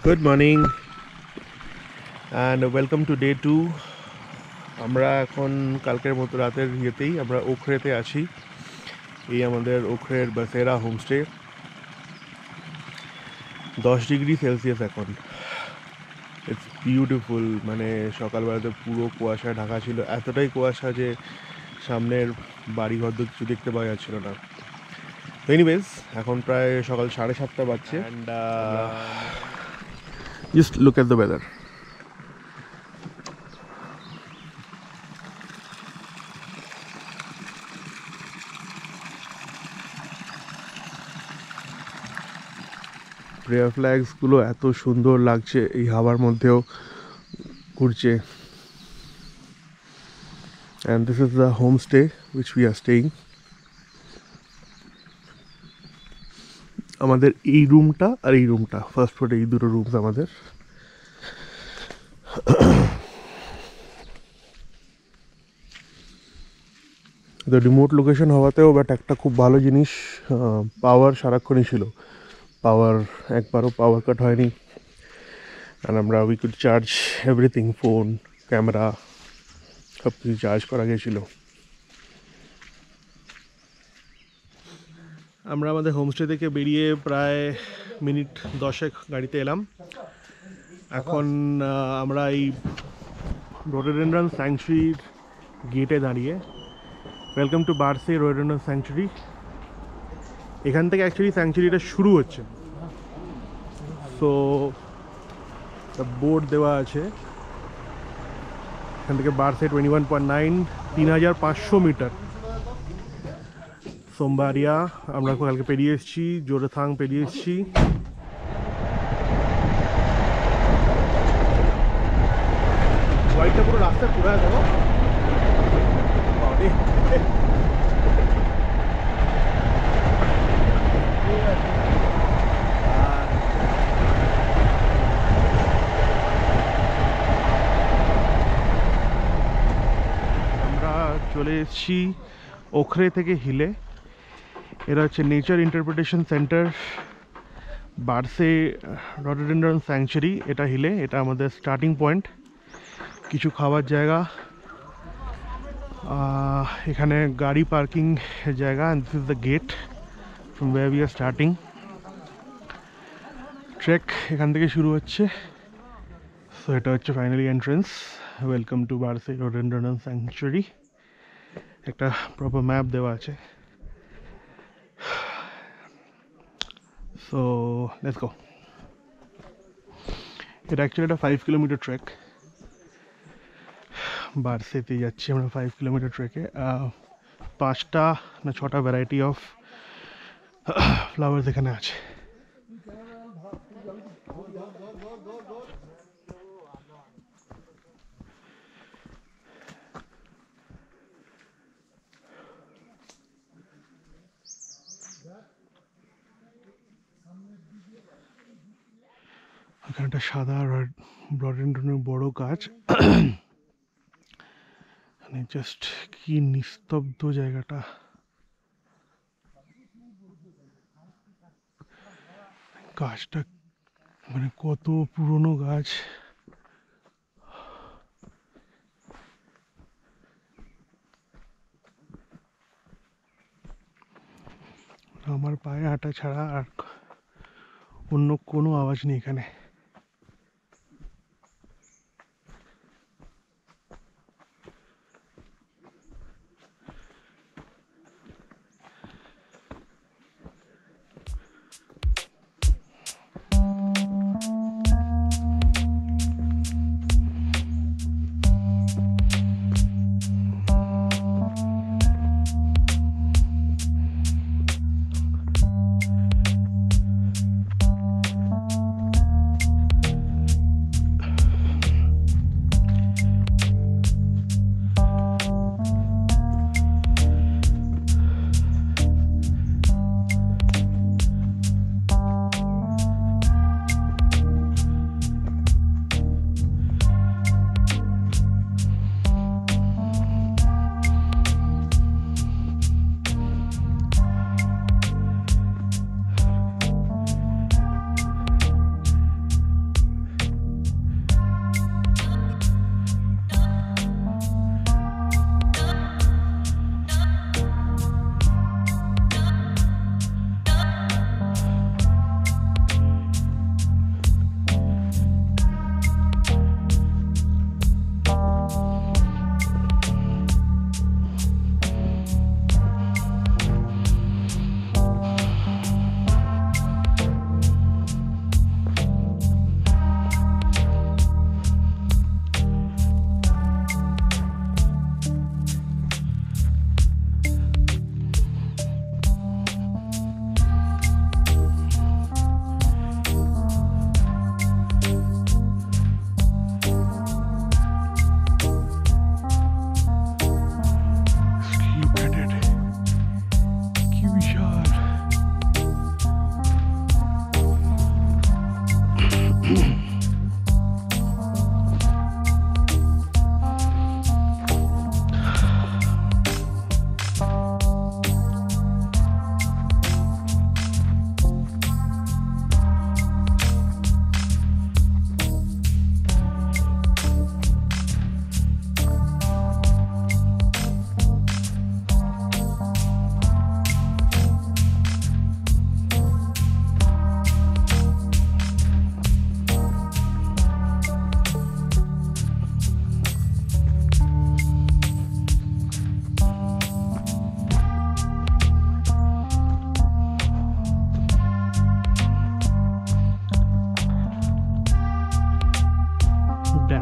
Good morning and welcome to day 2. আমরা এখন কালকের মতো রাতের ইয়েতেই আমরা ওখরেতে আছি। এই আমাদের ওখরের বাসেরা হোমস্টে। 10 ডিগ্রি সেলসিয়াস এখন। It's beautiful. মানে সকালবেলাতে পুরো কুয়াশায় ঢাকা ছিল, এতটাই কুয়াশা যে সামনের বাড়িঘর কিছু দেখতে পাওয়া যাচ্ছিল না। এনিওয়েজ এখন প্রায় সকাল 7:30 বাজছে and just look at the weather. Prayer ফ্ল্যাগসগুলো এত সুন্দর লাগছে এই হাওয়ার মধ্যেও ঘুরছে। And this is the homestay which we are staying. আমাদের এই রুমটা আর এই রুমটা, ফার্স্ট ফ্লোরে এই দুটো রুমস আমাদের। তো রিমোট লোকেশন হওয়াতেও বাট একটা খুব ভালো জিনিস, পাওয়ার সারাক্ষণই ছিল। পাওয়ার একবারও পাওয়ার কাট হয়নি। আর আমরা we could charge everything, phone, camera সব কিছু চার্জ করা গেছিলো। আমরা আমাদের হোমস্টে থেকে বেরিয়ে প্রায় মিনিট 10 গাড়িতে এলাম। এখন আমরা এই রোডোডেনড্রন স্যাংচুরির গেটে দাঁড়িয়ে। Welcome to Barsey rhododendron sanctuary. এখান থেকে অ্যাকচুয়ালি স্যাংচুরিটা শুরু হচ্ছে। সো বোর্ড দেওয়া আছে এখান থেকে বার্সে 21.9, 3500 মিটার। সোমবারিয়া আমরা কালকে পেরিয়ে এসেছি, জোরেথাং পেরিয়ে এসেছি। গাড়িটা পুরো রাস্তায় পুরো দেখো। আমরা চলে এসেছি ওখরে থেকে হিলে। এরা হচ্ছে nature interpretation centre, Barsey rhododendron sanctuary. এটা হিলে, এটা আমাদের স্টার্টিং পয়েন্ট। কিছু খাবার জায়গা, এখানে গাড়ি পার্কিং জায়গা। And this is the gate from where we are starting. Trek এখান থেকে শুরু হচ্ছে। সো এটা হচ্ছে finally entrance. Welcome to Barsey rhododendron sanctuary. একটা প্রপার ম্যাপ দেওয়া আছে। So let's go. এটা অ্যাকচুয়ালি একটা 5 কিলোমিটার ট্রেক। বার্সেতে যাচ্ছি আমরা 5 কিলোমিটার ট্রেকে। 5টা না 6টা ভ্যারাইটি অফ ফ্লাওয়ার্স এখানে আছে। এখানে একটা সাদা রডোডেনড্রনের বড় গাছ। মানে জাস্ট কি নিস্তব্ধ জায়গাটা। গাছটা মানে কত পুরনো গাছ। আমার পায়ে হাঁটা ছাড়া আর অন্য কোনো আওয়াজ নেই এখানে।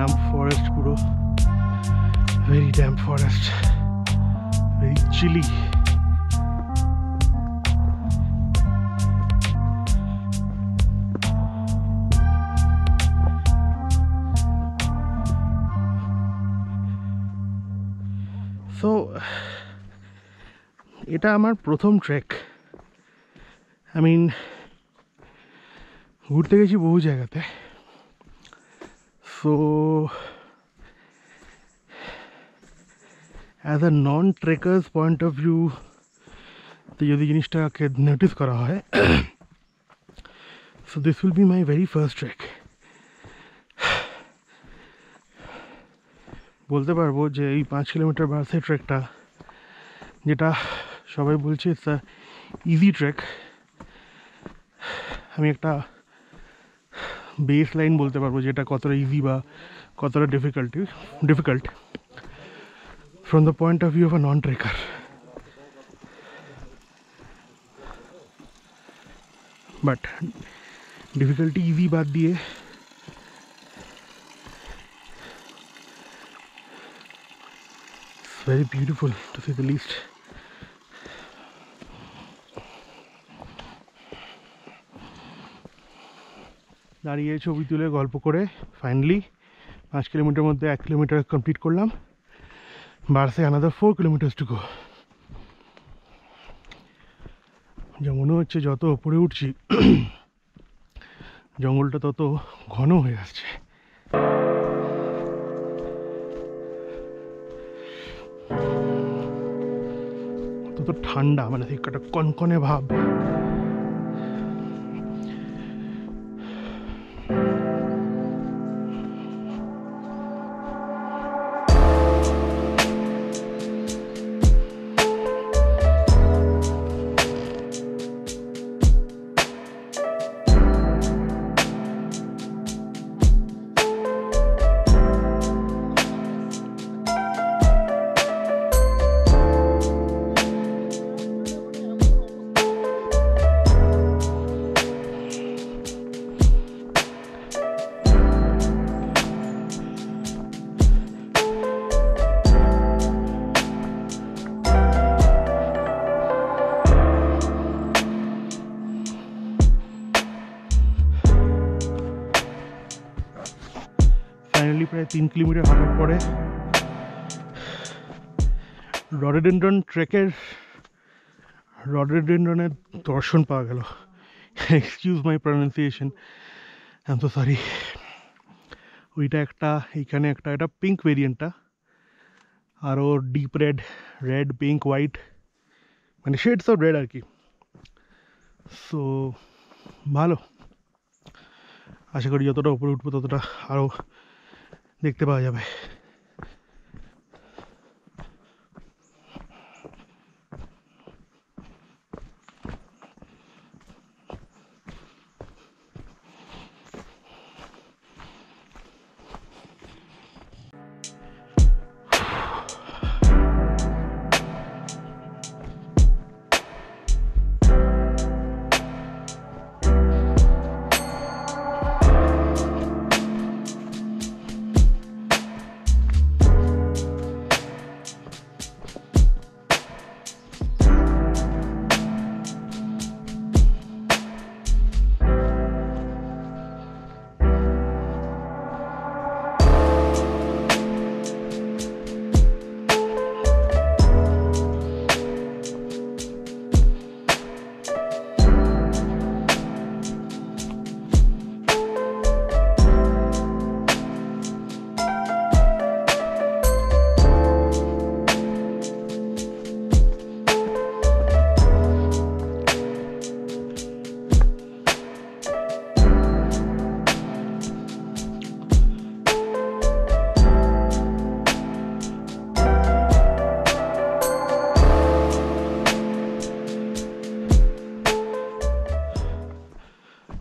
ড্যাম্প ফরেস্ট, পুরো very damp forest, very chilly. So এটা আমার প্রথম ট্রেক। আই মিন ঘুরতে গেছি বহু জায়গাতে, so as a non trekkers point of view তো যদি জিনিসটাকে নোটিস করা হয়, so this will be my very first trek. বলতে পারবো যে এই 5 কিলোমিটার বাসের ট্রেকটা, যেটা সবাই বলছে ইটস আ ইজি ট্রেক, আমি একটা বেস লাইন বলতে পারবো যেটা কতটা ইজি বা কতটা difficult from the point of view of a non trekker. But difficulty easy বাদ দিয়ে very beautiful to say the least. দাঁড়িয়ে ছবি তুলে গল্প করে ফাইনালি 5 কিলোমিটার মধ্যে 1 কিলোমিটার কমপ্লিট করলাম। বাড়ছে another 4 কিলোমিটার্স টু গো। যা মনে হচ্ছে যত উপরে উঠছি জঙ্গলটা তত ঘন হয়ে আসছে। তত ঠান্ডা, মানে একটা কনকনে ভাব। ফাইনালি প্রায় 3 কিলোমিটার হাঁটার পরে রডোডেনড্রনের দর্শন পাওয়া গেল। Excuse my pronunciation, I am so sorry. ওইটা একটা, এইখানে একটা, এটা পিঙ্ক ভেরিয়েন্টটা, আরও ডিপ রেড পিঙ্ক হোয়াইট, মানে শেডস অফ রেড আর কি। সো ভালো, আশা করি যতটা উপরে উঠবো ততটা আরও দেখতে পাওয়া যাবে।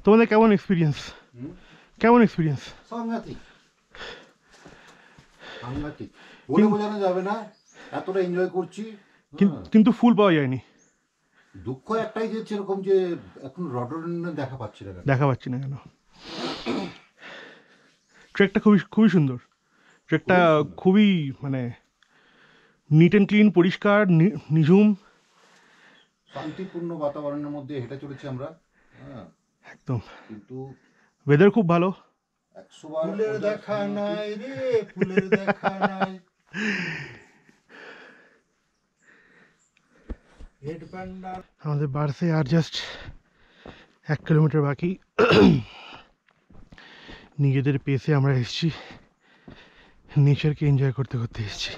তোমাদের কেমন এক্সপিরিয়েন্স? সাংঘাতিক বলে বোঝানো যাবে না, এতটা এনজয় করছি। কিন্তু ফুল পাওয়া যায়নি। দুঃখ একটাই যে সেরকম যে এখন রডোডেনড্রন দেখা পাচ্ছি না কেন। ট্রেকটা খুবই খুবই সুন্দর। ট্রেকটা খুবই মানে নিট অ্যান্ড ক্লিন, পরিষ্কার, নিঝুম, শান্তিপূর্ণ বাতাবরণের মধ্যে হেঁটে চলেছি আমরা। হ্যাঁ, একদম। কিন্তু ওয়েদার খুব ভালো। 100 বার ফুলের দেখা নাই রে, ফুলের দেখা নাই। আমাদের বাড়ছে আর জাস্ট 1 কিলোমিটার বাকি। নিজেদের পেসে আমরা এসেছি, নেচারকে এনজয় করতে করতে এসেছি।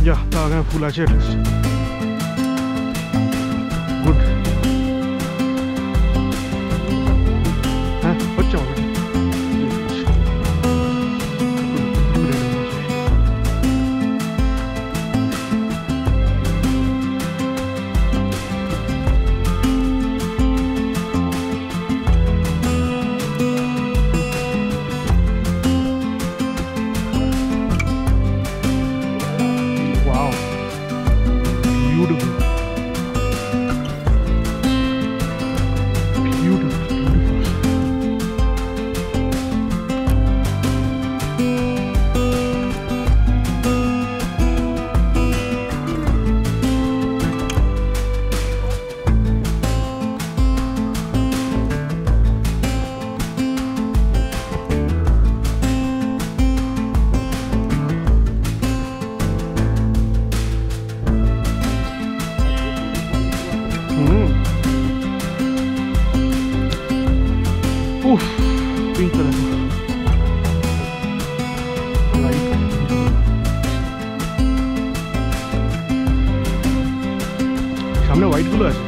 যা তা ওখানে ফুল আছে, গুড। হ্যাঁ হচ্ছে আমার পিঙ্ক কালার। সামনে হোয়াইট গুলো আছে।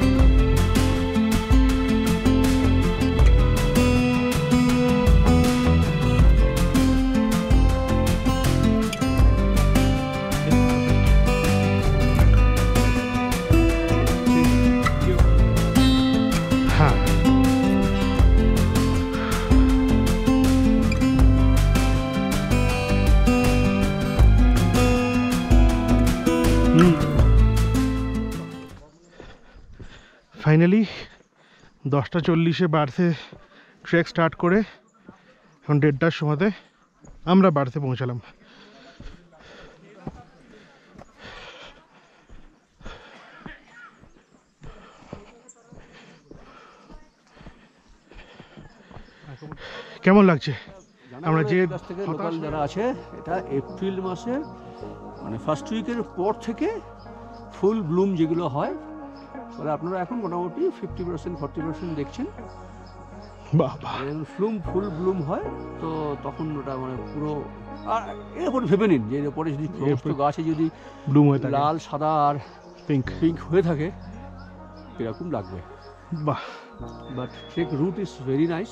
হ্যাঁ ফাইনালি 10:40 বাড়তে ট্রেক স্টার্ট করে এখন 1:30টার সময়তে আমরা বাড়তে পৌঁছালাম। কেমন লাগছে? আমরা যে কাছ থেকে লোকাল যারা আছে, এটা এপ্রিল মাসে মানে ফার্স্ট উইকের পর থেকে ফুল ব্লুম যেগুলো হয়, তাহলে আপনারা এখন মোটামুটি 50% 40% দেখছেন। বাবা ফুল ব্লুম হয়, তো তখন ওটা মানে পুরো। আর এর উপর ভেবে নিন যে এর উপরে যদি সমস্ত গাছে যদি ব্লুম হয়ে থাকে, লাল, সাদা আর পিঙ্ক পিঙ্ক হয়ে থাকে, এরকম লাগবে। বাহ। But trek root is very nice,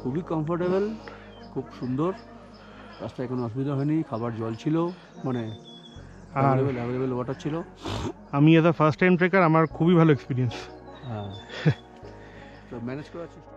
খুবই কমফোর্টেবল, খুব সুন্দর। রাস্তায় কোনো অসুবিধা হয়নি, খাবার জল ছিল, মানে আর অ্যাভেলেবেল ওয়াটার ছিল। আমি as a first time trekker, আমার খুবই ভালো এক্সপিরিয়েন্স। হ্যাঁ, তো ম্যানেজ করার চেষ্টা।